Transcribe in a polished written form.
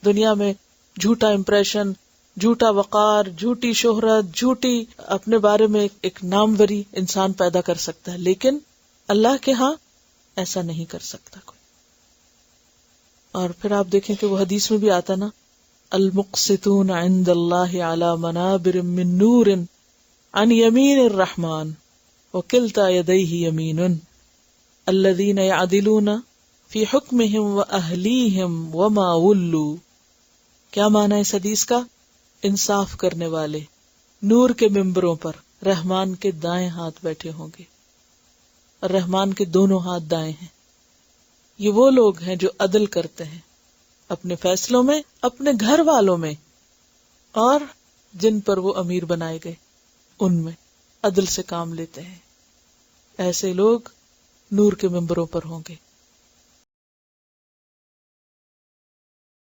دنیا میں جھوٹا امپریشن، جھوٹا وقار، جھوٹی شہرت، جھوٹی اپنے بارے میں ایک ناموری انسان پیدا کر سکتا ہے، لیکن اللہ کے ہاں ایسا نہیں کر سکتا کوئی. اور پھر آپ دیکھیں کہ وہ حدیث میں بھی آتا نا، المقسطون عند اللہ علی منابر من نور عن یمین الرحمن وکلتا یدیہ یمین الذین یعدلون فی حکمہم واہلیہم وما ولوا. کیا معنی اس حدیث کا؟ انصاف کرنے والے نور کے ممبروں پر رحمان کے دائیں ہاتھ بیٹھے ہوں گے، اور رحمان کے دونوں ہاتھ دائیں ہیں. یہ وہ لوگ ہیں جو عدل کرتے ہیں اپنے فیصلوں میں، اپنے گھر والوں میں، اور جن پر وہ امیر بنائے گئے ان میں عدل سے کام لیتے ہیں. ایسے لوگ نور کے ممبروں پر ہوں گے.